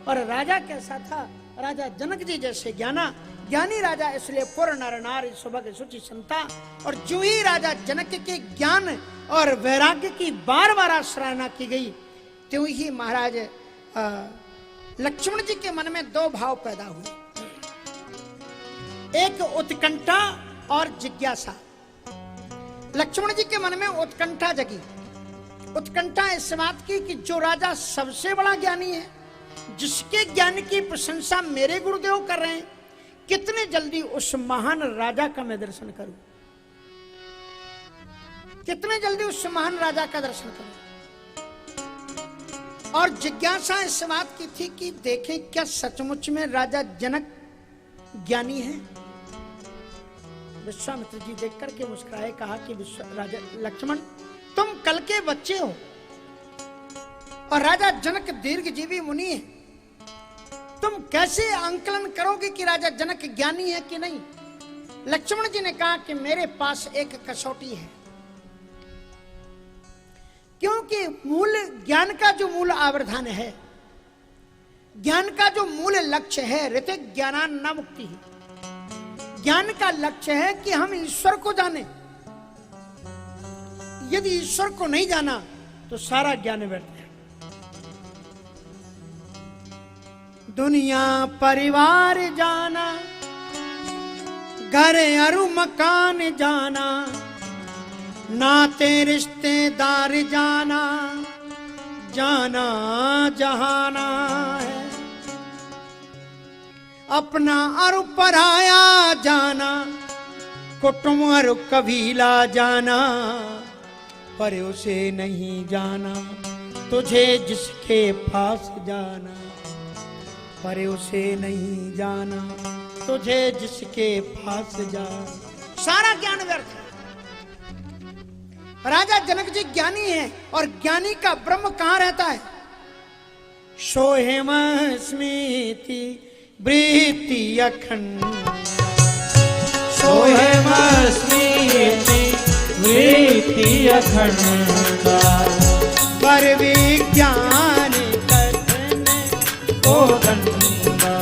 और राजा कैसा था? राजा जनक जी जैसे ज्ञानी राजा, इसलिए पुर नर नारी सुभग सुचि संता। और जो ही राजा जनक के ज्ञान और वैराग्य की बार बार सराहना की गई, त्यों ही महाराज लक्ष्मण जी के मन में दो भाव पैदा हुए, एक उत्कंठा और जिज्ञासा। लक्ष्मण जी के मन में उत्कंठा जगी। उत्कंठा इस बात की कि जो राजा सबसे बड़ा ज्ञानी है, जिसके ज्ञान की प्रशंसा मेरे गुरुदेव कर रहे हैं, कितने जल्दी उस महान राजा का मैं दर्शन करूं, कितने जल्दी उस महान राजा का दर्शन करूं। और जिज्ञासा इस बात की थी कि देखें क्या सचमुच में राजा जनक ज्ञानी है। विश्वामित्र जी देख करके मुस्कुराए, कहा कि राजा लक्ष्मण, तुम कल के बच्चे हो और राजा जनक दीर्घजीवी मुनि है, तुम कैसे आंकलन करोगे कि राजा जनक ज्ञानी है कि नहीं? लक्ष्मण जी ने कहा कि मेरे पास एक कसौटी है, क्योंकि मूल ज्ञान का जो मूल आवर्धान है, ज्ञान का जो मूल लक्ष्य है, ऋतिक ज्ञानान न मुक्ति है। ज्ञान का लक्ष्य है कि हम ईश्वर को जाने। यदि ईश्वर को नहीं जाना तो सारा ज्ञान व्यर्थ है। दुनिया परिवार जाना, घर अरु मकान जाना, नाते रिश्तेदार जाना, जाना जहाना है। अपना अरु पराया जाना, कुटुंब अरु कबीला जाना, पर उसे नहीं जाना, तुझे जिसके पास जाना, पर उसे नहीं जाना, तुझे जिसके पास जाना। सारा ज्ञान व्यर्थ है। राजा जनक जी ज्ञानी है, और ज्ञानी का ब्रह्म कहां रहता है? सोहेम स्मृति वृत्ति अखंड, सोहेम स्मृति वृत्ति अखंड, पर विज्ञान कथन कोदंडा,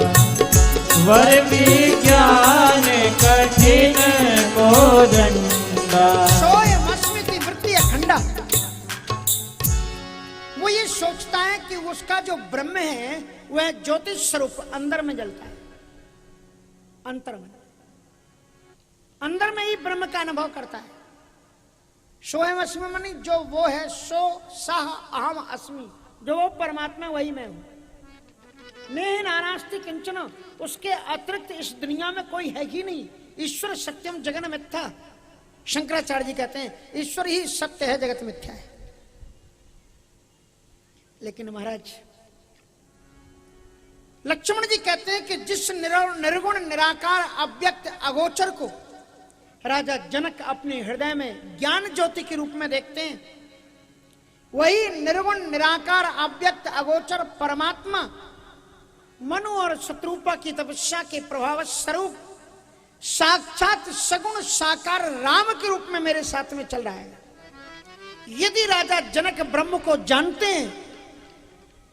वर विज्ञान कठिन कोदंडा। सोहेम स्मृति वृत्ति अखंडा, वो ये सोचता है कि उसका जो ब्रह्म है वह ज्योतिष स्वरूप अंदर में जलता है, अंतर में, अंदर में ही ब्रह्म का अनुभव करता है। सोहम अस्मि मनी, जो वो है, सो सह अहम अस्मि, जो वो परमात्मा वही मैं हूं। नेह नानास्ति किंचन, उसके अतिरिक्त इस दुनिया में कोई है ही नहीं। ईश्वर सत्यम जगन मिथ्या, शंकराचार्य जी कहते हैं ईश्वर ही सत्य है, जगत मिथ्या है। लेकिन महाराज लक्ष्मण जी कहते हैं कि जिस निर्गुण निराकार अव्यक्त अगोचर को राजा जनक अपने हृदय में ज्ञान ज्योति के रूप में देखते हैं, वही निर्गुण निराकार अव्यक्त अगोचर परमात्मा मनु और शत्रुपा की तपस्या के प्रभाव स्वरूप साक्षात सगुण साकार राम के रूप में मेरे साथ में चल रहा है। यदि राजा जनक ब्रह्म को जानते हैं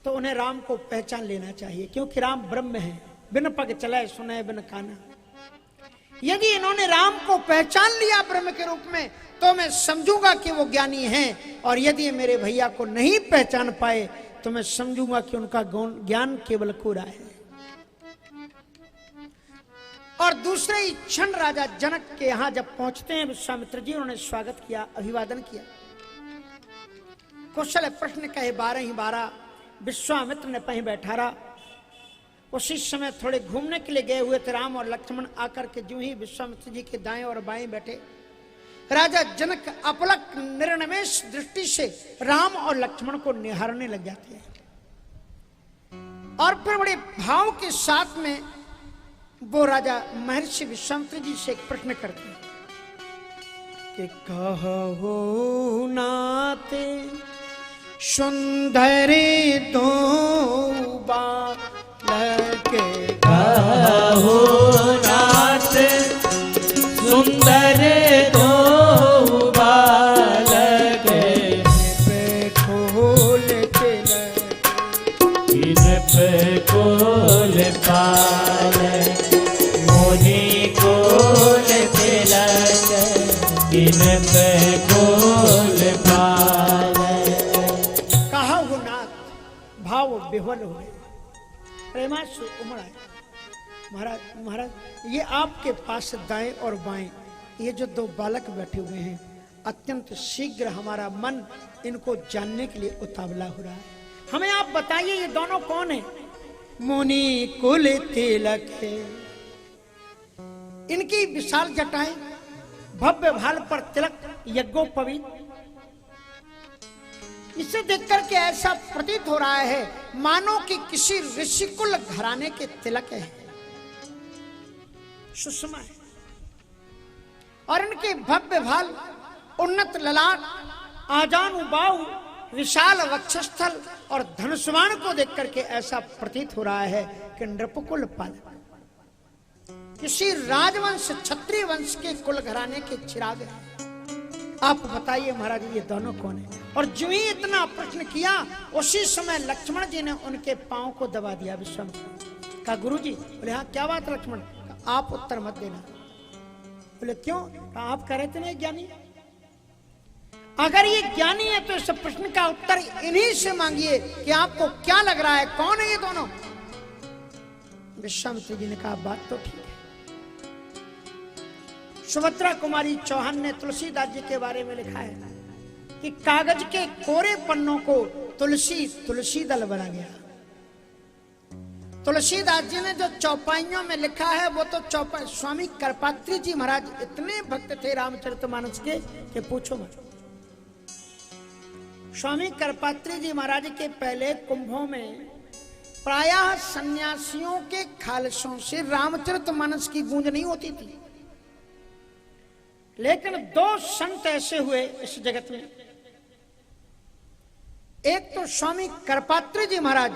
तो उन्हें राम को पहचान लेना चाहिए, क्योंकि राम ब्रह्म है, बिन पग चलाए सुने बिन काना। यदि इन्होंने राम को पहचान लिया ब्रह्म के रूप में, तो मैं समझूंगा कि वो ज्ञानी हैं, और यदि मेरे भैया को नहीं पहचान पाए तो मैं समझूंगा कि उनका ज्ञान केवल कोरा है। और दूसरे ही क्षण राजा जनक के यहां जब पहुंचते हैं विश्वामित्र जी, उन्होंने स्वागत किया, अभिवादन किया, कौशल प्रश्न कहे 12 ही 12, विश्वामित्र ने पही बैठा रहा। उसी समय थोड़े घूमने के लिए गए हुए थे राम और लक्ष्मण, आकर के जो ही विश्वामित्र जी के दाएं और बाएं बैठे, राजा जनक अपलक निर्निमेष दृष्टि से राम और लक्ष्मण को निहारने लग जाते हैं, और फिर बड़े भाव के साथ में वो राजा महर्षि विश्वामित्र जी से एक प्रश्न करते हैं कि कहो नाते सुंदरी दो बालक, कहो नाते सुंदर दो बालक, पे खोल तिलक, इन पे कुल पालक मुनि कुल तिलक किन पे कुल पालक। कहा हो नाथ भाव विह्वल हो गए, प्रेमाश्रु उमड़ आए। महाराज महाराज ये आपके पास दाएं और बाएं ये जो दो बालक बैठे हुए हैं, अत्यंत शीघ्र हमारा मन इनको जानने के लिए उतावला हो रहा है। हमें आप बताइए ये दोनों कौन है? मुनि कुल तिलक है। इनकी विशाल जटाएं, भव्य भाल पर तिलक, यज्ञोपवीत। इसे देखकर के ऐसा प्रतीत हो रहा है मानो कि किसी ऋषिकुल घराने के तिलक है, सुषमा है। और इनके भव्य भाल, उन्नत ललाट, आजानु बाहु, विशाल वक्षस्थल और धनुष्वाण को देखकर के ऐसा प्रतीत हो रहा है कि नृपकुल पालक, किसी राजवंश क्षत्रिय वंश के कुल घराने के चिराग है। आप बताइए महाराज ये दोनों कौन है? और जो ही इतना प्रश्न किया उसी समय लक्ष्मण जी ने उनके पांव को दबा दिया। विश्वामित्र कहा गुरु जी। बोले हाँ क्या बात लक्ष्मण? आप उत्तर मत देना। बोले क्यों? आप कह रहे थे ना ज्ञानी, अगर ये ज्ञानी है तो इस प्रश्न का उत्तर इन्हीं से मांगिए कि आपको क्या लग रहा है, कौन है ये दोनों? विश्वामित्र जी ने कहा बात तो ठीक है। सुभद्रा कुमारी चौहान ने तुलसीदास जी के बारे में लिखा है कि कागज के कोरे पन्नों को तुलसी दल बना गया। तुलसीदास जी ने जो चौपाइयों में लिखा है वो तो चौपाई। स्वामी करपात्री जी महाराज इतने भक्त थे रामचरितमानस के कि पूछो मत। स्वामी करपात्री जी महाराज के पहले कुंभों में प्रायः सन्यासियों के खालसों से रामचरितमानस की गूंज नहीं होती थी, लेकिन दो संत ऐसे हुए इस जगत में। एक तो स्वामी करपात्री जी महाराज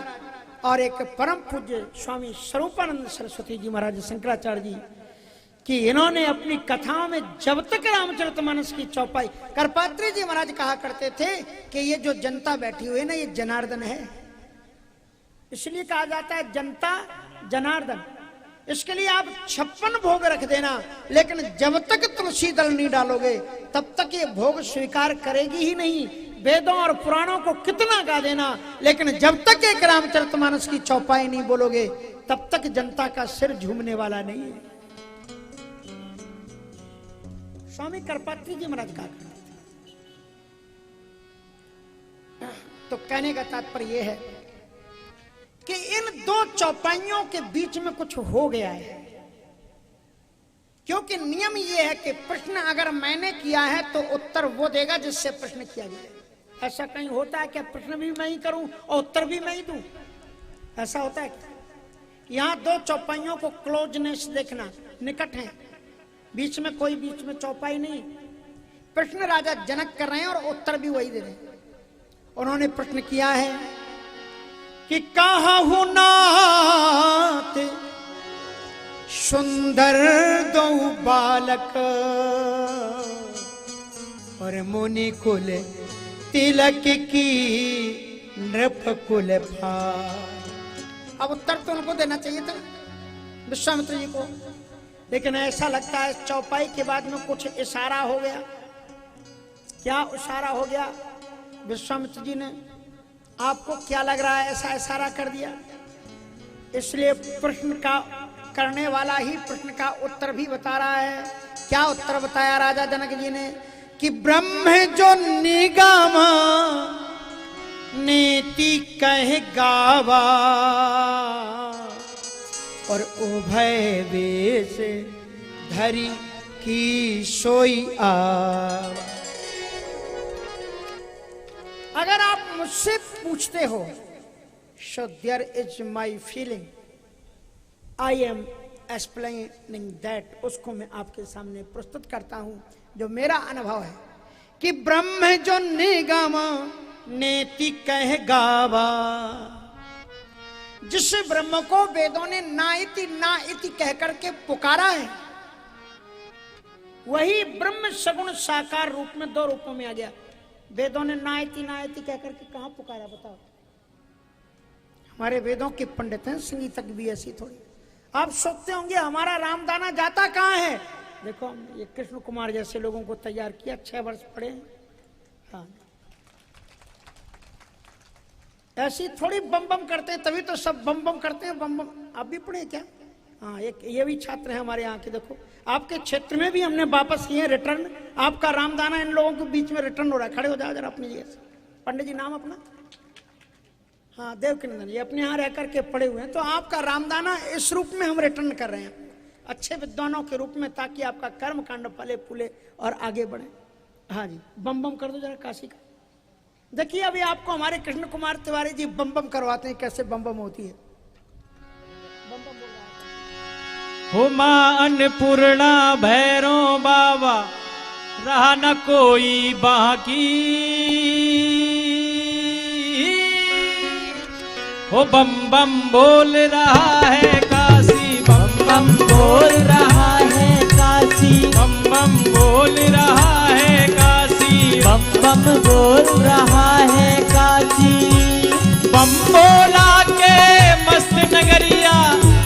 और एक परम पूज्य स्वामी स्वरूपानंद सरस्वती जी महाराज शंकराचार्य जी, कि इन्होंने अपनी कथाओं में जब तक रामचरितमानस की चौपाई, करपात्री जी महाराज कहा करते थे कि ये जो जनता बैठी हुई है ना ये जनार्दन है, इसलिए कहा जाता है जनता जनार्दन। इसके लिए आप 56 भोग रख देना, लेकिन जब तक तुलसी दल नहीं डालोगे तब तक ये भोग स्वीकार करेगी ही नहीं। वेदों और पुराणों को कितना गा देना, लेकिन जब तक एक रामचरितमानस की चौपाई नहीं बोलोगे तब तक जनता का सिर झूमने वाला नहीं है। स्वामी करपात्री जी महाराज कहा करते थे। तो कहने का तात्पर्य यह है कि इन दो चौपाइयों के बीच में कुछ हो गया है, क्योंकि नियम यह है कि प्रश्न अगर मैंने किया है तो उत्तर वो देगा जिससे प्रश्न किया गया है। ऐसा कहीं होता है क्या प्रश्न भी मैं ही करूं और उत्तर भी मैं ही दूं? ऐसा होता है क्या? यहां दो चौपाइयों को क्लोजनेस देखना, निकट है, बीच में कोई बीच में चौपाई नहीं। प्रश्न राजा जनक कर रहे हैं और उत्तर भी वही दे रहे हैं। उन्होंने प्रश्न किया है कि कहु नाथ सुंदर दो बालक और मुनि कुल तिलक की नृप कुल भार। अब उत्तर तो उनको देना चाहिए था विश्वामित्र जी को, लेकिन ऐसा लगता है चौपाई के बाद में कुछ इशारा हो गया। क्या इशारा हो गया? विश्वामित्र जी ने आपको क्या लग रहा है ऐसा इशारा कर दिया, इसलिए प्रश्न का करने वाला ही प्रश्न का उत्तर भी बता रहा है। क्या उत्तर बताया राजा जनक जी ने कि ब्रह्म जो निगम नीति कह गावा और उभय वेश धरी की सोई आवा। अगर आप मुझसे पूछते हो, so there is my feeling, I am explaining that, उसको मैं आपके सामने प्रस्तुत करता हूं जो मेरा अनुभव है कि ब्रह्म जो निगम नेति कह गावा, जिस ब्रह्म को वेदों ने ना इति कह करके पुकारा है, वही ब्रह्म सगुण साकार रूप में दो रूपों में आ गया। वेदों ने ना इति कह करके कहां पुकारा बताओ? हमारे वेदों के पंडित हैं, संगीतज्ञ भी ऐसी थोड़ी। आप सोचते होंगे हमारा रामदाना जाता कहाँ है? देखो हमने ये कृष्ण कुमार जैसे लोगों को तैयार किया, 6 वर्ष पढ़े हैं। हाँ, ऐसी थोड़ी बम बम करते हैं, तभी तो सब बम बम करते हैं। बम बम आप भी पढ़े क्या? हाँ, एक ये भी छात्र है हमारे यहाँ के। देखो आपके क्षेत्र में भी हमने वापस किए रिटर्न। आपका रामदाना इन लोगों के बीच में रिटर्न हो रहा है। खड़े हो जाओ जरा अपनी जगह से। पंडित जी नाम अपना? हाँ, देवकीनंदन। ये अपने यहाँ रह करके पढ़े हुए हैं। तो आपका रामदाना इस रूप में हम रिटर्न कर रहे हैं, अच्छे विद्वानों के रूप में, ताकि आपका कर्म कांड फले फूले और आगे बढ़े। हाँ जी, बम बम कर दो जरा काशी का। देखिए अभी आपको हमारे कृष्ण कुमार तिवारी जी बम बम करवाते हैं, कैसे बम बम होती है। बम बम बोल रहा है। हो माँ अन्नपूर्णा भैरो बाबा, रहा न कोई बाकी। हो बम बम बोल रहा है काशी, बम बम बोल रहा है काशी, बम बम बोल रहा है काशी, बम बम बोल रहा है काशी। बम बोला के मस्त नगरिया,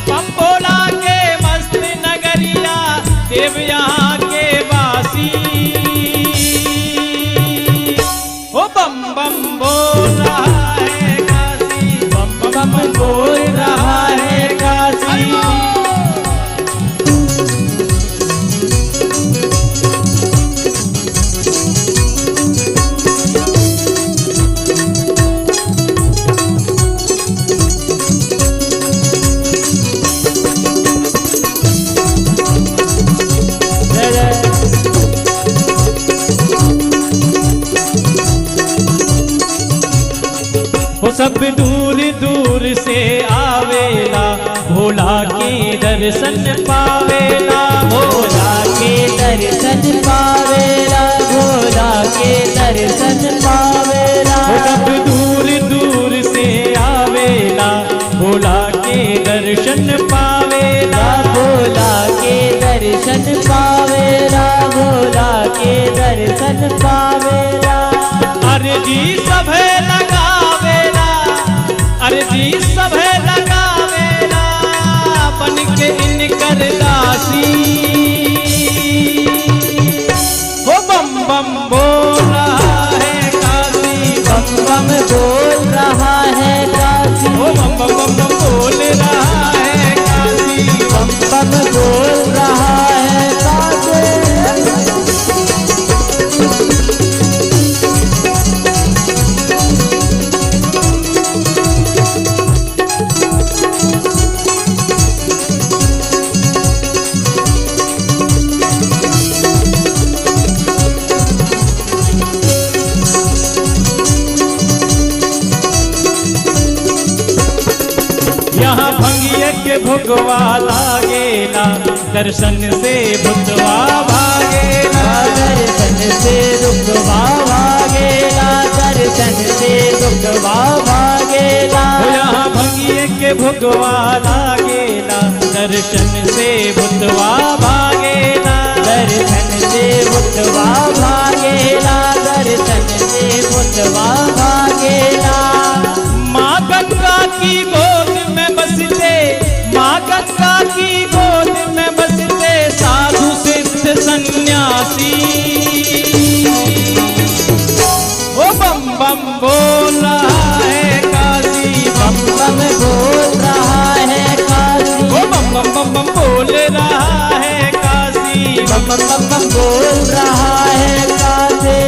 बम बोला के मस्त नगरिया, देव यहाँ के वासी। हो बम बम बोल रहा है काशी, बम बम बोल रहा है काशी। सब दूर दूर से आवेला, भोला के दर्शन पावेला, भोला के दर्शन पावेला, भोला के दर्शन पावेला। सब दूर दूर से आवेला, भोला के दर्शन पावेला, भोला के दर्शन पावेला, भोला के दर्शन पावेला। अर्जी सभे लगावेला, अर्जी सभे लगावेला, बन के इनकर दासी। हो बम बम बोल रहा है काशी, बम बम बोल रहा है काशी। हो बम बम बम बम बोल रहा है काशी, बम बम बोल रहा है काशी। यहाँ भंगिया के भुगवा लागेला, दर्शन से भुतवा भागेला, दर्शन से दुखवा भागेला, दर्शन से दुखवा भागेला। यहाँ भंगिया के भुगवा लागेला, दर्शन से भुतवा भागेला, दर्शन से भुतवा भागेला, दर्शन से भुतवा भागेला। माँ गंगा की गोद में बसते, माँ गंगा की गोद में बसते, साधु सिद्ध सन्यासी। वो बम बम बोल रहा है काशी, बम बम बोल रहा है काशी। वो बम बम बम बम बोल रहा है काशी, बम बम बम बम बोल रहा है काशी।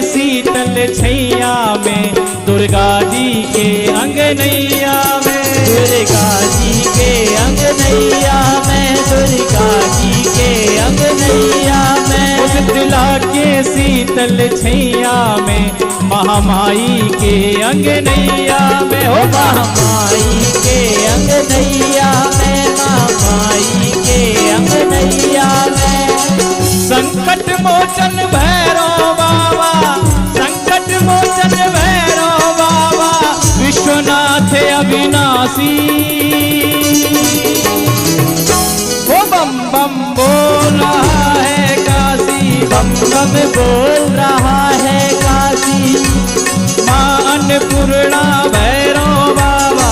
शीतल छैया में, दुर्गा जी के अंगनैया में, दुर्गा जी के अंगनैया में, दुर्गा जी के अंगनैया में। शीतला के शीतल छैया में, महामाई के अंगनैया में। हो महामाई के अंगनैया में, महामाई मोचन भैरव बाबा, संकट मोचन भैरव बाबा, विश्वनाथ अविनाशी। वो बम बम बोल रहा है काशी, बम बम बोल रहा है काशी। माँ अन्नपूर्णा भैरव बाबा,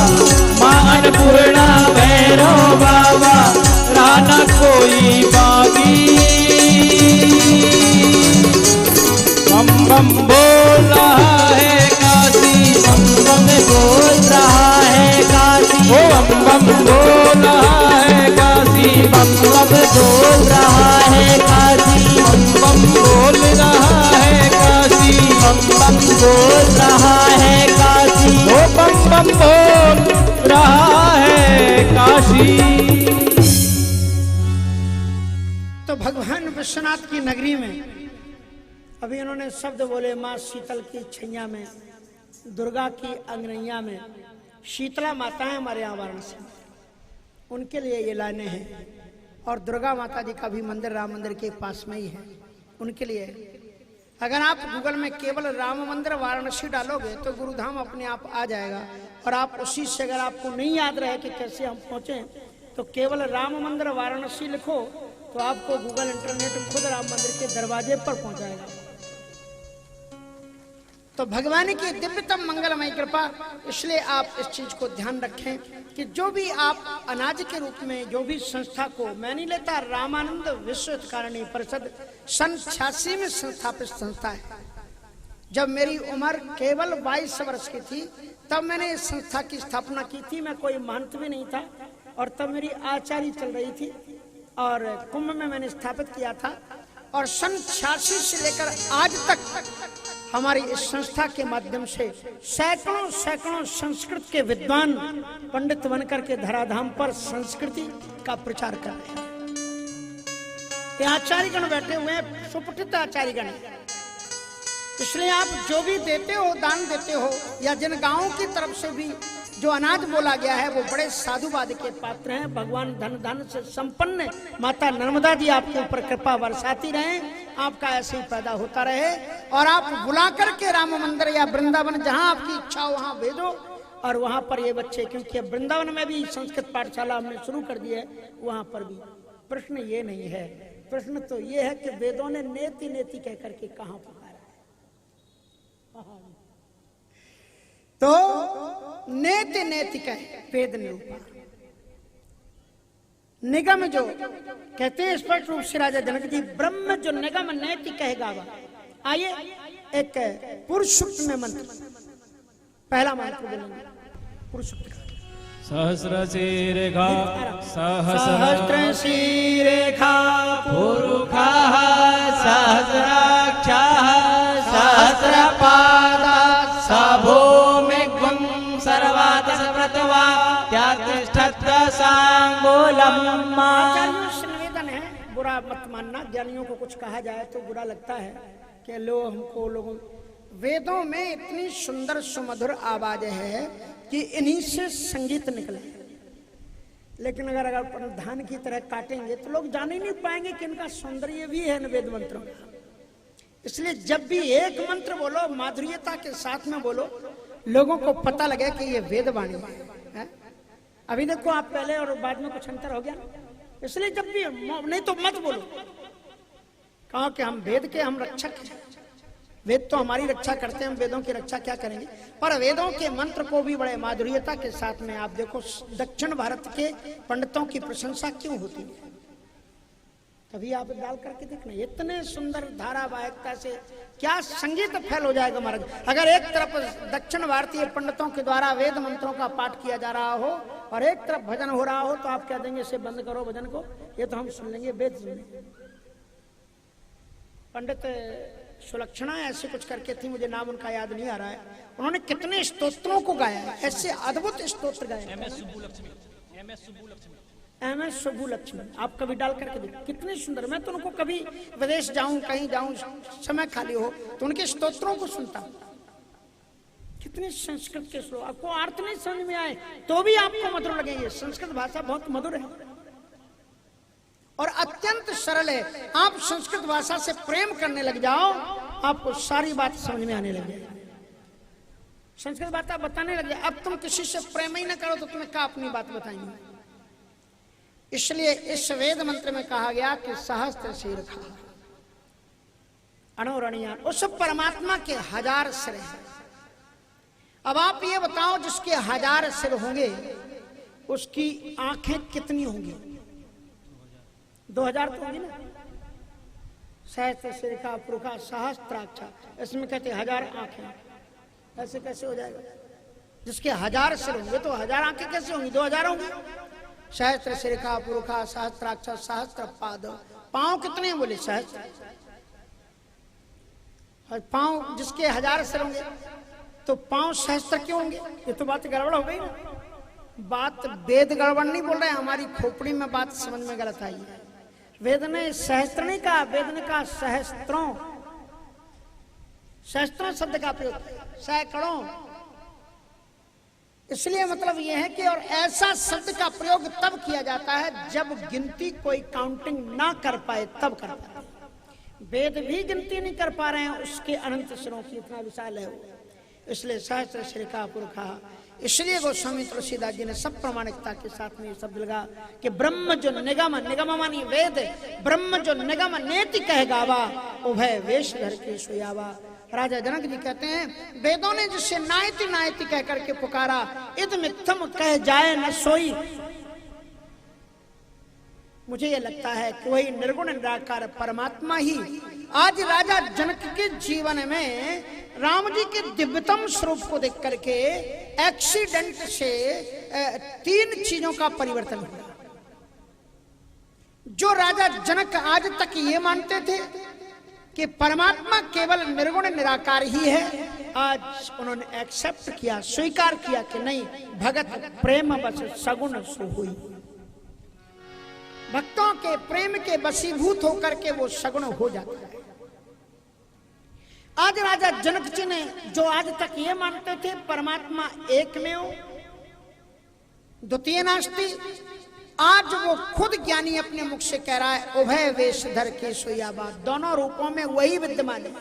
माँ अन्नपूर्णा भैरव बाबा, राना कोई बागी। बम बम बोल रहा है काशी, बम बम बोल रहा है काशी। ओ बम बम बोल रहा है काशी, बम बम बोल रहा है काशी। बम बम बोल रहा है काशी, बम बम बोल रहा है काशी। ओ बम बम बोल रहा है काशी। तो भगवान विश्वनाथ की नगरी में अभी उन्होंने शब्द बोले, माँ शीतल की छैया में, दुर्गा की अंगनैया में, शीतला माता है हमारे यहाँ वाराणसी में, उनके लिए ये लाने हैं। और दुर्गा माता जी का भी मंदिर राम मंदिर के पास में ही है, उनके लिए। अगर आप गूगल में केवल राम मंदिर वाराणसी डालोगे तो गुरुधाम अपने आप आ जाएगा। और आप उसी से, अगर आपको नहीं याद रहे कि कैसे हम पहुंचे, तो केवल राम मंदिर वाराणसी लिखो तो आपको गूगल इंटरनेट खुद राम मंदिर के दरवाजे पर पहुंचाएगा। तो भगवान की दिव्यतम मंगलमय कृपा, इसलिए आप इस चीज को ध्यान रखें कि जो भी आप अनाज के रूप में जो भी संस्था को, मैं नहीं लेता, रामानंद विश्व हितकारिणी परिषद सन 86 में संस्थापित संस्था है। जब मेरी उम्र केवल 22 वर्ष की थी तब मैंने इस संस्था की स्थापना की थी। मैं कोई महंत भी नहीं था और तब मेरी आचार्य चल रही थी और कुंभ में मैंने स्थापित किया था। और सन 86 से लेकर आज तक हमारी इस संस्था के माध्यम से सैकड़ों सैकड़ों संस्कृत के विद्वान पंडित बनकर के धराधाम पर संस्कृति का प्रचार कर रहे हैं। ये आचार्यगण बैठे हुए हैं, सुपठित आचार्यगण। इसलिए आप जो भी देते हो, दान देते हो, या जिन गांवों की तरफ से भी जो अनाज बोला गया है, वो बड़े साधुवाद के पात्र हैं। भगवान धन धन से संपन्न माता नर्मदा जी आपके ऊपर कृपा बरसाती रहे, आपका ऐसे ही पैदा होता रहे। और आप बुला करके राम मंदिर या वृंदावन, जहां आपकी इच्छा हो वहां भेजो। और वहां पर ये बच्चे, क्योंकि वृंदावन में भी संस्कृत पाठशाला हमने शुरू कर दी है, वहां पर भी प्रश्न ये नहीं है। प्रश्न तो ये है कि वेदों ने नेति नेति कह करके कहां पुकारा है। तो नेति नेति कहे वेद निरूपा, निगम जो कहते हैं स्पष्ट रूप से राजा जनक जी, ब्रह्म जो निगम नेति कहेगा। आइए एक पुरुष सूक्त में मंत्र, पहला मंत्र बोलेंगे पुरुष सूक्त का। सहस्र शीरेखा सहस्र शीरेखा पुरुखा सहस्राक्षा सहस्रपादा सभूमिग्वं सर्वातः व्रतवा त्यातिष्ठत्सांगोलम्। आचार्यों से निवेदन है, बुरा मत मानना। ज्ञानियों को कुछ कहा जाए तो बुरा लगता है कि लोगों वेदों में इतनी सुंदर सुमधुर आवाज है कि इन्हीं से संगीत निकले। लेकिन अगर धान की तरह काटेंगे तो लोग जान ही नहीं पाएंगे कि इनका सौंदर्य भी है इन वेद मंत्रों में। इसलिए जब भी एक मंत्र बोलो, माधुर्यता के साथ में बोलो, लोगों को पता लगे कि ये वेद वाणी है। अभी देखो आप पहले और बाद में कुछ अंतर हो गया। इसलिए जब भी, नहीं तो मत बोलो, कहो कि हम वेद के हम रक्षक हैं। वेद तो हमारी रक्षा करते हैं, हम वेदों की रक्षा क्या करेंगे। पर वेदों के मंत्र को भी बड़े माधुर्यता के साथ में आप देखो, दक्षिण भारत के पंडितों की प्रशंसा क्यों होती है, कभी आप डाल करके देखना। इतने सुंदर धारावाहिकता से क्या संगीत फैल हो जाएगा महाराज। अगर एक तरफ दक्षिण भारतीय पंडितों के द्वारा वेद मंत्रों का पाठ किया जा रहा हो और एक तरफ भजन हो रहा हो, तो आप कह देंगे इसे बंद करो भजन को, ये तो हम सुन लेंगे, वेद सुन लेंगे। पंडित सुलक्षणा ऐसे कुछ करके थी, मुझे नाम उनका याद नहीं आ रहा है। उन्होंने कितने स्तोत्रों को गाया, ऐसे अद्भुत स्तोत्र गाए। एम.एस. सुब्बुलक्ष्मी, आप कभी डाल करके देखो, कितने सुंदर। मैं तो उनको कभी विदेश जाऊं, कहीं जाऊं, समय खाली हो तो उनके स्तोत्रों को सुनता हूं। कितने संस्कृत के श्लोक, आपको अर्थ नहीं समझ में आए तो भी आपको मधुर लगेंगे। संस्कृत भाषा बहुत मधुर है। और अत्यंत सरल है। आप संस्कृत भाषा से प्रेम करने लग जाओ, आपको सारी बात समझ में आने लग जाए। संस्कृत बात बताने लग जाए। अब तुम किसी से प्रेम ही ना करो तो तुम्हें क्या अपनी बात बताएंगे। इसलिए इस वेद मंत्र में कहा गया कि सहस्त्र सिर खा अणोरणीयान, उस परमात्मा के 1000 सिर हैं। अब आप ये बताओ, जिसके 1000 सिर होंगे उसकी आंखें कितनी होंगी? 2000 तो होंगी ना। सहस्त्र सिर का पुरुखा सहस्त्राक्ष, इसमें कहते 1000 आंखें। ऐसे कैसे हो जाएगा? जिसके 1000 सिर होंगे तो 1000 आंखें कैसे होंगी? 2000 होंगी। सहस्त्र सिर का पुरुखा सहस्त्राक्ष सहस्त्र पाद, पांव कितने बोले? सहस्त्र पांव। जिसके 1000 सिर होंगे तो पांव सहस्त्र क्यों होंगे? ये तो बात गड़बड़ हो गई ना। बात वेद गड़बड़ नहीं बोल रहे, हमारी खोपड़ी में बात समझ में गलत आई है। वेद ने सहस्त्र नहीं कहा, वेद ने कहा सहस्त्रों। सहस्त्रों शब्द का प्रयोग, सैकड़ों। इसलिए मतलब यह है कि और ऐसा शब्द का प्रयोग तब किया जाता है जब गिनती कोई काउंटिंग ना कर पाए, तब कर पाए। वेद भी गिनती नहीं कर पा रहे हैं उसके अनंत सिरों की, इतना विशाल है वो। इसलिए सहस्त्र सिर का पुरखा। इसलिए गोस्वामी तुलसीदास जी ने सब प्रामाणिकता के साथ में ये शब्द लगा कि ब्रह्म जो निगम, निगम मानी वेद, ब्रह्म जो निगम नेति कह गावा, उभय वेश धर के सोयावा। राजा जनक जी कहते हैं वेदों ने जिससे नायति नायति कह करके पुकारा, इद मिथ्यम कह जाए न सोई। मुझे ये लगता है कि वही निर्गुण निराकार परमात्मा ही आज राजा जनक के जीवन में राम जी के दिव्यतम स्वरूप को देख करके एक्सीडेंट से 3 चीजों का परिवर्तन हुआ। जो राजा जनक आज तक ये मानते थे कि परमात्मा केवल निर्गुण निराकार ही है, आज उन्होंने एक्सेप्ट किया, स्वीकार किया कि नहीं, भगत प्रेम बस सगुण सो हुई। भक्तों के प्रेम के वशीभूत होकर के वो सगुण हो जाता है। आज राजा जनक जी ने जो आज तक ये मानते थे परमात्मा एक में हो, द्वितीय नास्ति, आज वो खुद ज्ञानी अपने मुख से कह रहा है उभय वेश धर के सोयाबा। दोनों रूपों में वही विद्यमान है।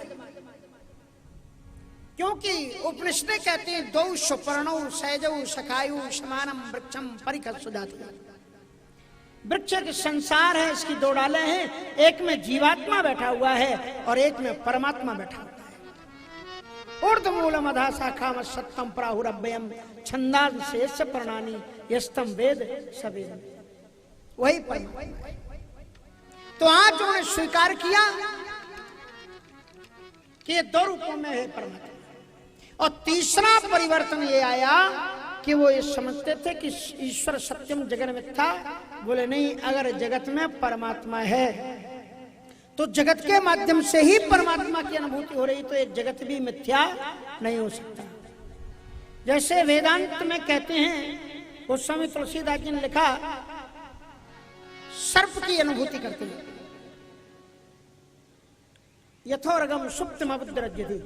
क्योंकि उपनिषदें कहते हैं दो सुपर्णौ सैजौ सखायु समानम वृक्षम परिखत सुधाति। वृक्ष के संसार है, इसकी 2 डालें हैं, एक में जीवात्मा बैठा हुआ है और एक में परमात्मा बैठा हुआ है। ऊर्ध्व मूलम अधः शाखाम सत्यम प्राहुरभ्यम छंदांस शेष प्रणानी यस्तम वेद सवेद। वही परमात्मा। तो आज उन्होंने स्वीकार किया कि ये 2 रूपों में है परमात्मा। और तीसरा परिवर्तन ये आया कि वो ये समझते थे कि ईश्वर सत्यम जगन मिथ्या। बोले नहीं, अगर जगत में परमात्मा है तो जगत के माध्यम से ही परमात्मा की अनुभूति हो रही, तो ये जगत भी मिथ्या नहीं हो सकता। जैसे वेदांत में कहते हैं, गोस्वामी तुलसीदास जी ने लिखा, सर्प की अनुभूति करते हैं, यथोरगम सुप्तम अवद्रज्यति।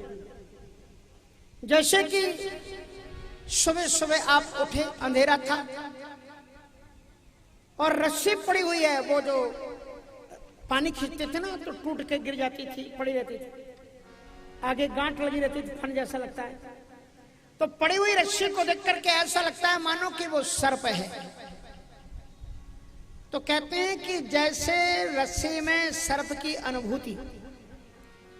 जैसे कि सुबह सुबह आप उठे, अंधेरा था और रस्सी पड़ी हुई है, वो जो पानी खींचते थे ना तो टूट के गिर जाती थी, पड़ी रहती थी, आगे गांठ लगी रहती थी, फन जैसा लगता है। तो पड़ी हुई रस्सी को देख करके ऐसा लगता है मानो कि वो सर्प है। तो कहते हैं कि जैसे रस्सी में सर्प की अनुभूति,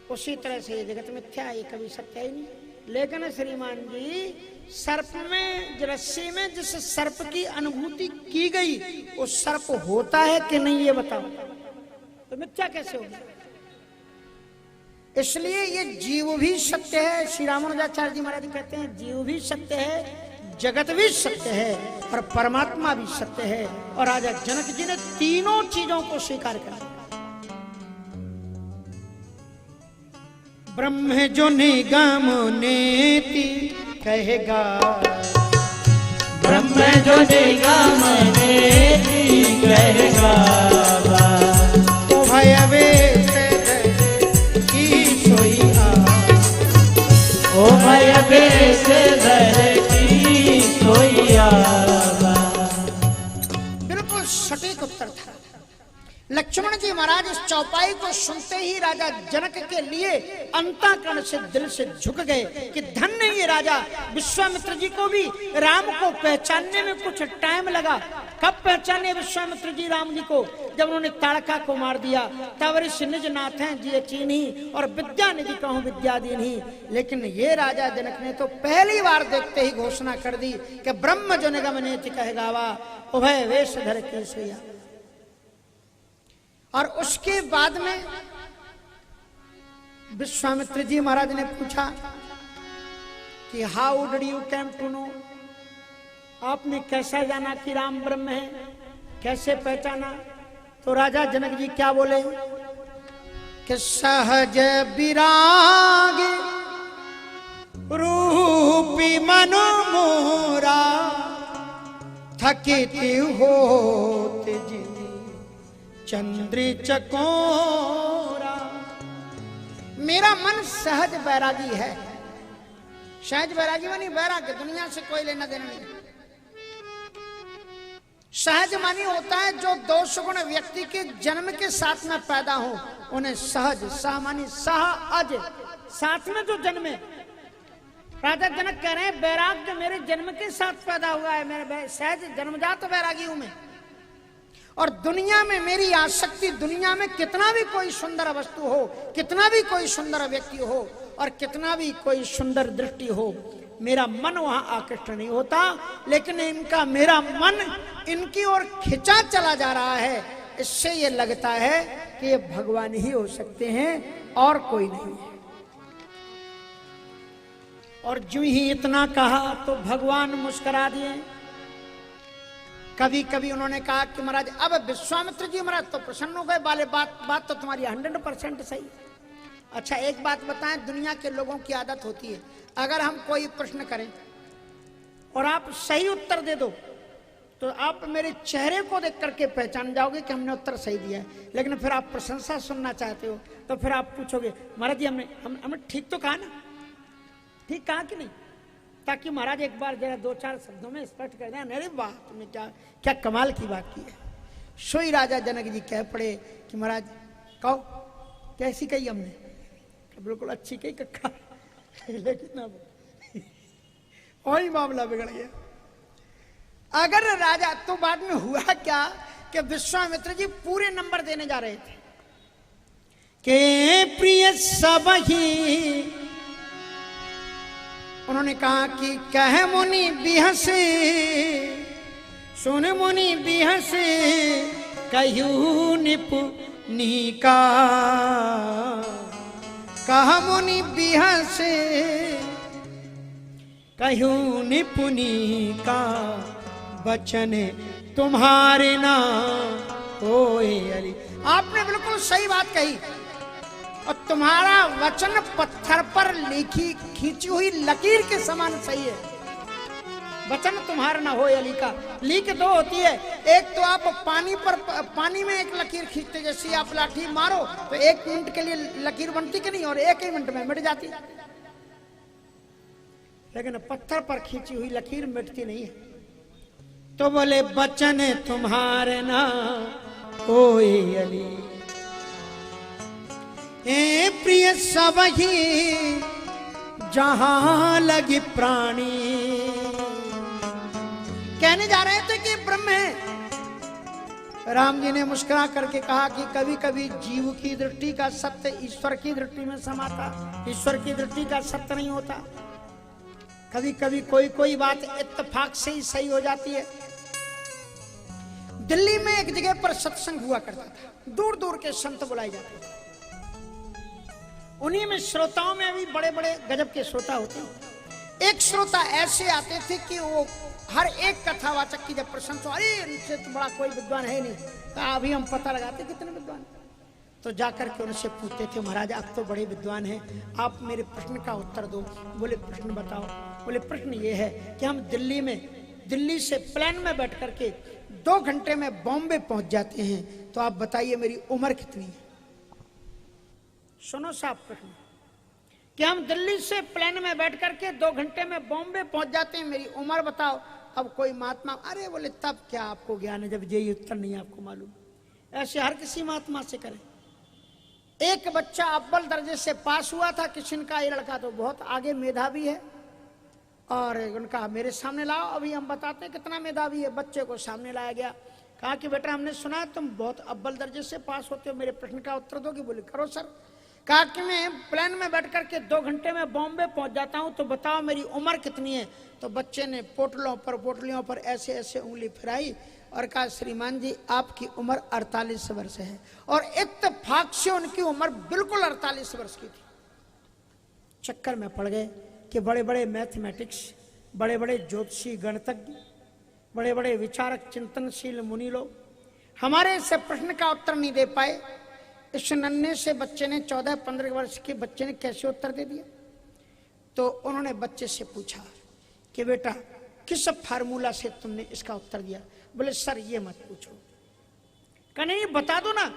उसी तरह से ये जगत मिथ्या है, ये कभी सत्य ही नहीं। लेकिन श्रीमान जी, सर्प में, रस्सी में जिस सर्प की अनुभूति की गई, वो सर्प होता है कि नहीं ये बताओ, तो मिथ्या कैसे होगा? इसलिए ये जीव भी सत्य है। श्री रामानुजाचार्य जी महाराज कहते हैं जीव भी सत्य है, जगत भी सत्य है और परमात्मा भी सत्य है। और राजा जनक जी ने तीनों चीजों को स्वीकार कर। ब्रह्म जो निगम नेति कहेगा, ब्रह्म जो निगम नेति कहेगा, उभय वेश की सोइया, उभय वेश धर की सोइया। बिल्कुल सटीक उत्तर था। जी महाराज इस चौपाई को सुनते ही राजा जनक के लिए अंतःकरण से दिल से झुक गए कि धन्य ये राजा। विश्वामित्र जी को भी राम को पहचानने में कुछ टाइम लगा। कब पहचाने विश्वामित्र जी राम जी को? जब उन्होंने ताड़का को मार दिया। तब ऋषि निज नाथ हैं जी चीन्ही और विद्या निधि कहूं विद्या दीन्ही। लेकिन ये राजा जनक ने तो पहली बार देखते ही घोषणा कर दी कि ब्रह्म जो निगम नेति कह गावा उभय वेश धर के सोया। और उसके बाद में विश्वामित्र जी महाराज ने पूछा कि how did you came to know, आपने कैसा जाना कि राम ब्रह्म है, कैसे पहचाना? तो राजा जनक जी क्या बोले कि सहज विराग रूपी मनु मोरा थकित होते जी चंद्र चकोरा। मेरा मन सहज बैरागी है। सहज बैरागी मानी बैराग्य, दुनिया से कोई लेना देना नहीं। सहज मानी होता है जो दोष गुण व्यक्ति के जन्म के साथ में पैदा हो उन्हें सहज। सह मानी सहज, साथ में जो जन्मे। राजा जनक कह रहे हैं बैराग्य मेरे जन्म के साथ पैदा हुआ है, मैं सहज जन्मजात बैरागी हूं मैं। और दुनिया में मेरी आसक्ति, दुनिया में कितना भी कोई सुंदर वस्तु हो, कितना भी कोई सुंदर व्यक्ति हो और कितना भी कोई सुंदर दृष्टि हो, मेरा मन वहां आकृष्ट नहीं होता। लेकिन इनका मेरा मन इनकी ओर खिंचा चला जा रहा है। इससे ये लगता है कि ये भगवान ही हो सकते हैं और कोई नहीं है। और जो ही इतना कहा तो भगवान मुस्कुरा दिए। कभी कभी उन्होंने कहा कि महाराज अब विश्वामित्र जी महाराज तो प्रसन्न हो गए, वाले बात तो तुम्हारी 100% सही। अच्छा एक बात बताएं, दुनिया के लोगों की आदत होती है अगर हम कोई प्रश्न करें और आप सही उत्तर दे दो तो आप मेरे चेहरे को देख करके पहचान जाओगे कि हमने उत्तर सही दिया है। लेकिन फिर आप प्रशंसा सुनना चाहते हो तो फिर आप पूछोगे महाराज जी हमने ठीक तो कहा ना, ठीक कहा कि नहीं, ताकि महाराज एक बार जरा 2-4 शब्दों में स्पष्ट कर दें अरे वाह तुमने क्या कमाल की बात की है। सोई राजा जनक जी कह पड़े कि महाराज कहो कैसी कही हमने? बिल्कुल अच्छी कही कक्का। लेकिन अब वही मामला बिगड़ गया। अगर राजा तो बाद में हुआ क्या कि विश्वामित्र जी पूरे नंबर देने जा रहे थे कि प्रिय सब ही, उन्होंने कहा कि कह मुनि बिहसे सुन मुनि बिहसे कहू निपुनिका, कह मुनि बिहसे कहू निपुनिका, बचन तुम्हारे ना होए अली। आपने बिल्कुल सही बात कही और तुम्हारा वचन पत्थर पर लिखी खींची हुई लकीर के समान सही है। वचन तुम्हारा ना हो अली का। लीक दो होती है, एक तो आप पानी में एक लकीर खींचते, जैसे आप लाठी मारो तो 1 मिनट के लिए लकीर बनती कि नहीं और 1 ही मिनट में मिट जाती। लेकिन पत्थर पर खींची हुई लकीर मिटती नहीं है। तो बोले बचन तुम्हारे ना होए अली, ए प्रिय सब ही जहां लगी प्राणी। कहने जा रहे थे कि ब्रह्म है। राम जी ने मुस्कुरा करके कहा कि कभी कभी जीव की दृष्टि का सत्य ईश्वर की दृष्टि में समाता, ईश्वर की दृष्टि का सत्य नहीं होता। कभी कभी कोई बात इत्तेफाक से ही सही हो जाती है। दिल्ली में एक जगह पर सत्संग हुआ करता था, दूर दूर के संत बुलाए जाते थे। उन्हीं में श्रोताओं में भी बड़े बड़े गजब के श्रोता होते हैं। एक श्रोता ऐसे आते थे कि वो हर एक कथावाचक की जब प्रशंसा, अरे इनसे तो बड़ा कोई विद्वान है नहीं, तो अभी हम पता लगाते कितने विद्वान। तो जाकर के उनसे पूछते थे महाराज आप तो बड़े विद्वान हैं, आप मेरे प्रश्न का उत्तर दो। बोले प्रश्न बताओ। बोले प्रश्न ये है कि हम दिल्ली से प्लेन में बैठ करके 2 घंटे में बॉम्बे पहुंच जाते हैं, तो आप बताइए मेरी उम्र कितनी है? सुनो साहब प्रश्न कि हम दिल्ली से प्लेन में बैठ करके 2 घंटे में बॉम्बे पहुंच जाते हैं, मेरी उम्र बताओ। अब कोई महात्मा अरे बोले तब क्या आपको ज्ञान है जब यही उत्तर नहीं आपको मालूम। ऐसे हर किसी महात्मा से करें। एक बच्चा अव्वल दर्जे से पास हुआ था, किशन का ये लड़का तो बहुत आगे मेधावी है, और उनका मेरे सामने लाओ, अभी हम बताते हैं कितना मेधावी है। बच्चे को सामने लाया गया, कहा कि बेटा हमने सुना तुम बहुत अव्वल दर्जे से पास होते हो, मेरे प्रश्न का उत्तर दोगे? बोले करो सर। कहा कि मैं प्लेन में बैठ करके 2 घंटे में बॉम्बे पहुंच जाता हूं, तो बताओ मेरी उम्र कितनी है? तो बच्चे ने पोटलियों पर ऐसे ऐसे उंगली फिराई और कहा श्रीमान जी आपकी उम्र 48 वर्ष है। और इत्तेफाक से उनकी उम्र बिल्कुल 48 वर्ष की थी। चक्कर में पड़ गए कि बड़े बड़े मैथमेटिक्स, बड़े बड़े ज्योतिषी, गणितज्ञ, बड़े बड़े विचारक, चिंतनशील मुनि लोग हमारे इस प्रश्न का उत्तर नहीं दे पाए। इस नन्हे से बच्चे ने, 14-15 वर्ष के बच्चे ने कैसे उत्तर दे दिया? तो उन्होंने बच्चे से पूछा कि बेटा किस फार्मूला से तुमने इसका उत्तर दिया? बोले सर ये मत पूछो। कहा नहीं बता दो ना।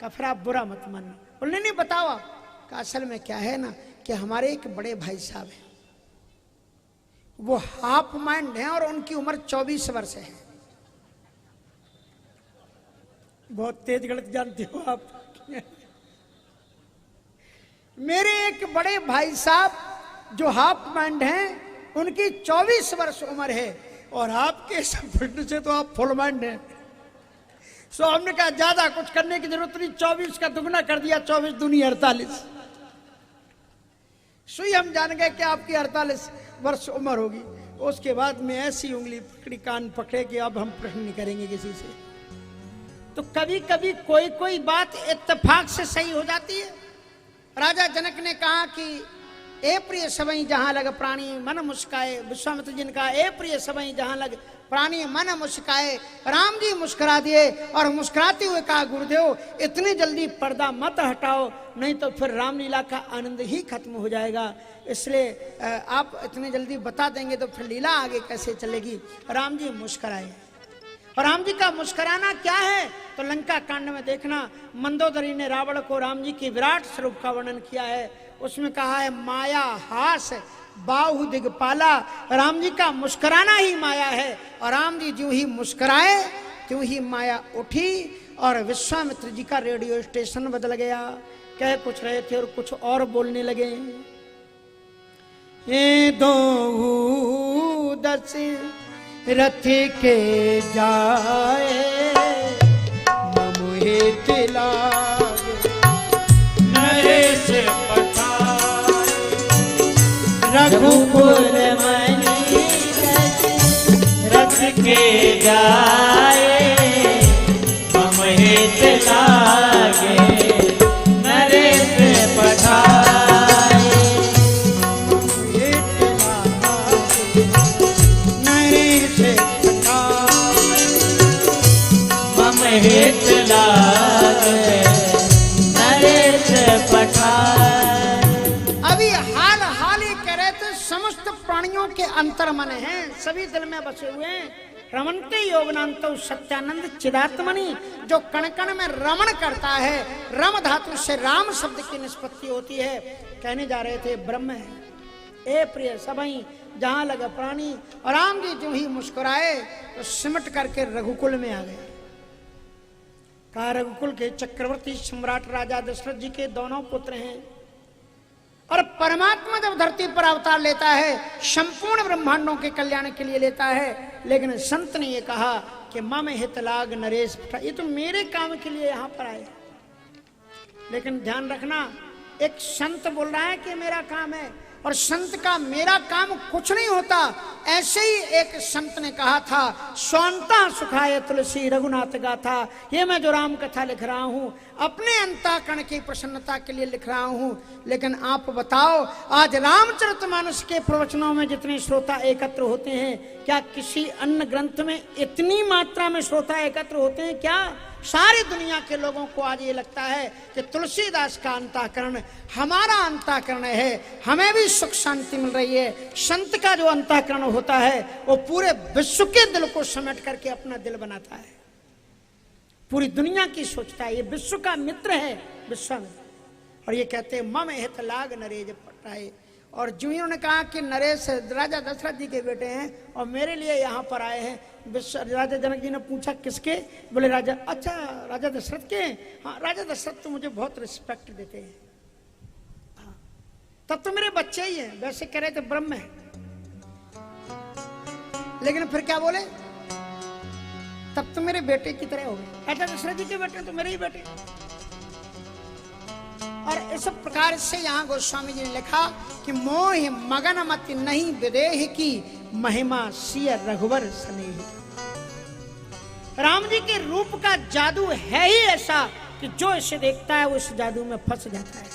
कहा फिर आप बुरा मत मानो। बोले नहीं बताओ आप। कहा असल में क्या है ना कि हमारे एक बड़े भाई साहब हैं, वो हाफ माइंड हैं और उनकी उम्र 24 वर्ष है। बहुत तेज गणित जानते हो आप। मेरे एक बड़े भाई साहब जो हाफ माइंड हैं, उनकी 24 वर्ष उम्र है, और आपके प्रश्न से तो आप फुल माइंड हैं। सो हमने कहा ज्यादा कुछ करने की जरूरत नहीं, 24 का दुगना कर दिया, 24 दूनी 48। सो हम जान गए कि आपकी 48 वर्ष उम्र होगी। उसके बाद में ऐसी उंगली पकड़ी, कान पकड़े कि अब हम प्रश्न नहीं करेंगे किसी से। तो कभी कभी कोई कोई बात इत्तेफाक से सही हो जाती है। राजा जनक ने कहा कि ए प्रिय सबई जहां लग प्राणी मन मुस्काए। विश्वामित्र जी ने कहा ए प्रिय सबई जहां लग प्राणी मन मुस्काए। राम जी मुस्कुरा दिए और मुस्कुराते हुए कहा गुरुदेव इतनी जल्दी पर्दा मत हटाओ, नहीं तो फिर रामलीला का आनंद ही खत्म हो जाएगा। इसलिए आप इतनी जल्दी बता देंगे तो फिर लीला आगे कैसे चलेगी। राम जी मुस्कुराए। और राम जी का मुस्कुराना क्या है तो लंका कांड में देखना, मंदोदरी ने रावण को राम जी की विराट स्वरूप का वर्णन किया है। उसमें कहा है माया हास बाहु दिगपाला। राम जी का मुस्कुराना ही माया है, और राम जी जो ही मुस्कुराए त्यों ही माया उठी और विश्वामित्र जी का रेडियो स्टेशन बदल गया। कह कुछ रहे थे और कुछ और बोलने लगे। ये दो दस रथ के जाए ममुहे तिलागे नरेश पठार रघुकुल मणि रथ के जाए हम हित लागे नरेश पठार हित लागे नरेश पठार। अभी हाल ही कह रहे थे समस्त प्राणियों के अंतर मन हैं, सभी दिल में बसे हुए हैं। रमणते योगनांतो सत्यानंद चिदात्मनि। जो कण कण में रमण करता है, रम धातु से राम शब्द की निष्पत्ति होती है। कहने जा रहे थे ब्रह्म है। ए प्रिय सबई जहां लगा प्राणी। और राम जी जो ही मुस्कुराए तो सिमट करके रघुकुल में आ गए। कहा रघुकुल के चक्रवर्ती सम्राट राजा दशरथ जी के दोनों पुत्र हैं, और परमात्मा जब धरती पर अवतार लेता है संपूर्ण ब्रह्मांडों के कल्याण के लिए लेता है। लेकिन संत ने ये कहा कि मम हित लाग नरेश पठार, ये तो मेरे काम के लिए यहां पर आए। लेकिन ध्यान रखना, एक संत बोल रहा है कि मेरा काम है, और संत का मेरा काम कुछ नहीं होता। ऐसे ही एक संत ने कहा था स्वांता सुखाय तुलसी रघुनाथ गाथा। ये मैं जो राम कथा लिख रहा हूँ अपने अंतःकरण की प्रसन्नता के लिए लिख रहा हूँ। लेकिन आप बताओ आज रामचरितमानस के प्रवचनों में जितने श्रोता एकत्र होते हैं, क्या किसी अन्य ग्रंथ में इतनी मात्रा में श्रोता एकत्र होते हैं क्या? सारी दुनिया के लोगों को आज ये लगता है कि तुलसीदास का अंतःकरण हमारा अंतःकरण है, हमें भी सुख शांति मिल रही है। संत का जो अंतःकरण होता है वो पूरे विश्व के दिल को समेट करके अपना दिल बनाता है, पूरी दुनिया की सोचता है। ये विश्व का मित्र है विश्वामित्र। और ये कहते हैं मम हित लाग नरेश पठाए। और जो ही उन्होंने कहा कि नरेश राजा दशरथ जी के बेटे हैं और मेरे लिए यहाँ पर आए हैं, राजा जनक जी ने पूछा किसके? बोले राजा, अच्छा राजा दशरथ के? हाँ, राजा दशरथ तो मुझे बहुत रिस्पेक्ट देते हैं। हाँ, तब तो मेरे बच्चे ही हैं, वैसे कह रहे थे ब्रह्म है, लेकिन फिर क्या बोले? तब तो मेरे बेटे की तरह हो गए। राजा दशरथ जी के बेटे तो मेरे ही बेटे। और इस प्रकार से यहाँ गोस्वामी जी ने लिखा कि मोह मगन मति नहीं विदेह की, महिमा सिय रघुवर स्नेह। राम जी के रूप का जादू है ही ऐसा कि जो इसे देखता है वो इस जादू में फंस जाता है।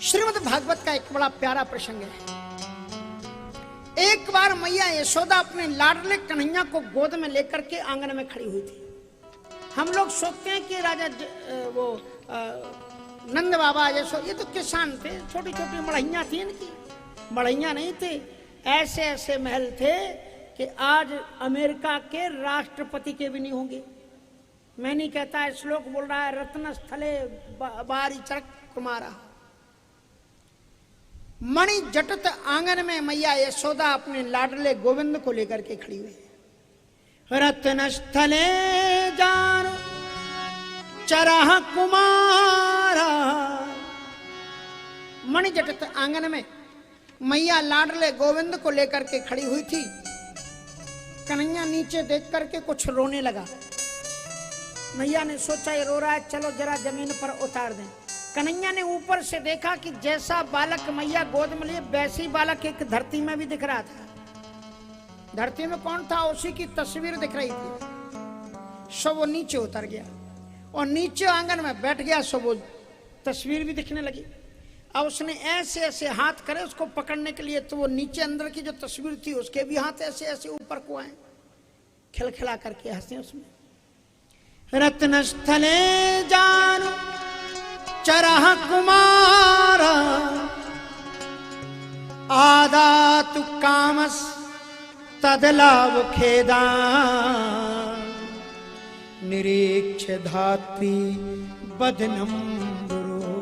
श्रीमद् भागवत का एक बड़ा प्यारा प्रसंग है। एक बार मैया यशोदा अपने लाडले कन्हैया को गोद में लेकर के आंगन में खड़ी हुई थी। हम लोग सोचते हैं कि राजा नंद बाबा ये तो किसान थे, छोटी छोटी मड़ैया थी इनकी। मड़ैया नहीं थे, ऐसे ऐसे महल थे कि आज अमेरिका के राष्ट्रपति के भी नहीं होंगे। मैं नहीं कहता है, श्लोक बोल रहा है, रत्न स्थले बारी चरक कुमारा। मणि जटत आंगन में मैया यशोदा अपने लाडले गोविंद को लेकर के खड़ी हुई। रत्न स्थले जानो चरह कुमारा। मणि जटत आंगन में मैया लाडले गोविंद को लेकर के खड़ी हुई थी। कन्हैया नीचे देख करके कुछ रोने लगा। मैया ने सोचा ये रो रहा है, चलो जरा जमीन पर उतार दें। कन्हैया ने ऊपर से देखा कि जैसा बालक मैया गोद में लिए वैसे ही बालक एक धरती में भी दिख रहा था। धरती में कौन था? उसी की तस्वीर दिख रही थी। सो वो नीचे उतर गया और नीचे आंगन में बैठ गया। सो वो तस्वीर भी दिखने लगी। अब उसने ऐसे ऐसे हाथ करे उसको पकड़ने के लिए, तो वो नीचे अंदर की जो तस्वीर थी उसके भी हाथ ऐसे ऐसे ऊपर को आए, खिलखिला करके हंसे उसमें। रत्न स्थले जानो चरह कुमारा, आदातु कामस तदलाव खेदान, निरीक्ष धात्री बदनम्बरो।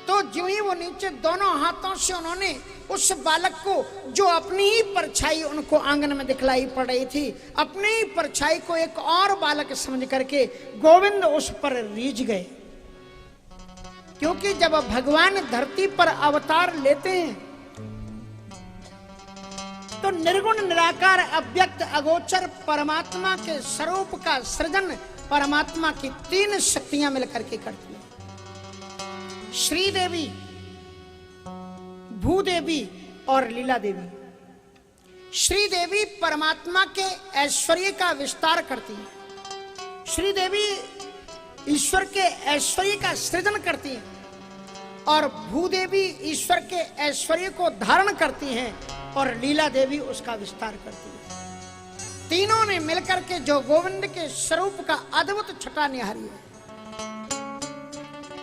तो जो ही वो नीचे दोनों हाथों से उन्होंने उस बालक को, जो अपनी ही परछाई उनको आंगन में दिखलाई पड़ रही थी, अपनी ही परछाई को एक और बालक समझ करके गोविंद उस पर रीझ गए। क्योंकि जब भगवान धरती पर अवतार लेते हैं तो निर्गुण निराकार अव्यक्त अगोचर परमात्मा के स्वरूप का सृजन परमात्मा की तीन शक्तियां मिलकर के करती है। श्री देवी, भूदेवी और लीला देवी। श्री देवी परमात्मा के ऐश्वर्य का विस्तार करती है। श्री देवी ईश्वर के ऐश्वर्य का सृजन करती है और भूदेवी ईश्वर के ऐश्वर्य को धारण करती हैं और लीला देवी उसका विस्तार करती है। तीनों ने मिलकर के जो गोविंद के स्वरूप का अद्भुत छटा निहारी है,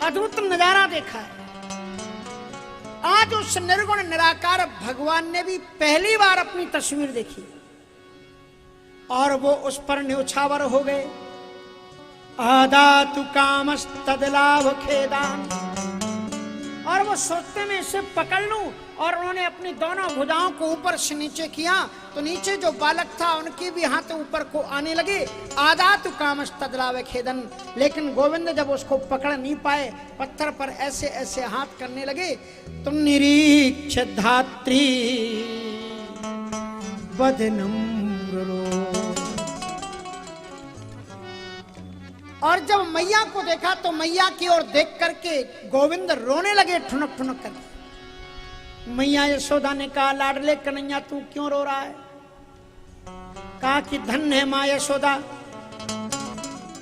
अद्भुत नजारा देखा है। आज उस निर्गुण निराकार भगवान ने भी पहली बार अपनी तस्वीर देखी और वो उस पर न्योछावर हो गए। आदातु कामस तदलाभ खेदान। और वो सोचते मैं इसे पकड़ लूं, और उन्होंने अपनी दोनों भुजाओं को ऊपर से नीचे किया तो नीचे जो बालक था उनके भी हाथ ऊपर को आने लगे। आदातु कामस तदलाभ खेदन। लेकिन गोविंद जब उसको पकड़ नहीं पाए, पत्थर पर ऐसे ऐसे हाथ करने लगे तो निरीक्ष धात्री बदनम्रो। और जब मैया को देखा तो मैया की ओर देख करके गोविंद रोने लगे ठुनक ठुनक करके। मैया यशोदा ने कहा, लाडले कन्हैया तू क्यों रो रहा है? कहा कि धन्य है मां यशोदा,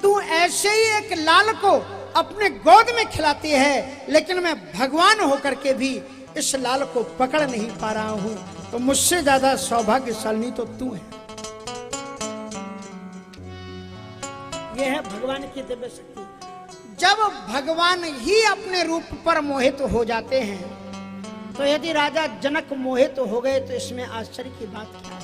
तू ऐसे ही एक लाल को अपने गोद में खिलाती है, लेकिन मैं भगवान होकर के भी इस लाल को पकड़ नहीं पा रहा हूं, तो मुझसे ज्यादा सौभाग्यशाली तो तू है। यह है भगवान की दिव्य शक्ति। जब भगवान ही अपने रूप पर मोहित हो जाते हैं, तो यदि राजा जनक मोहित हो गए तो इसमें आश्चर्य की बात क्या है?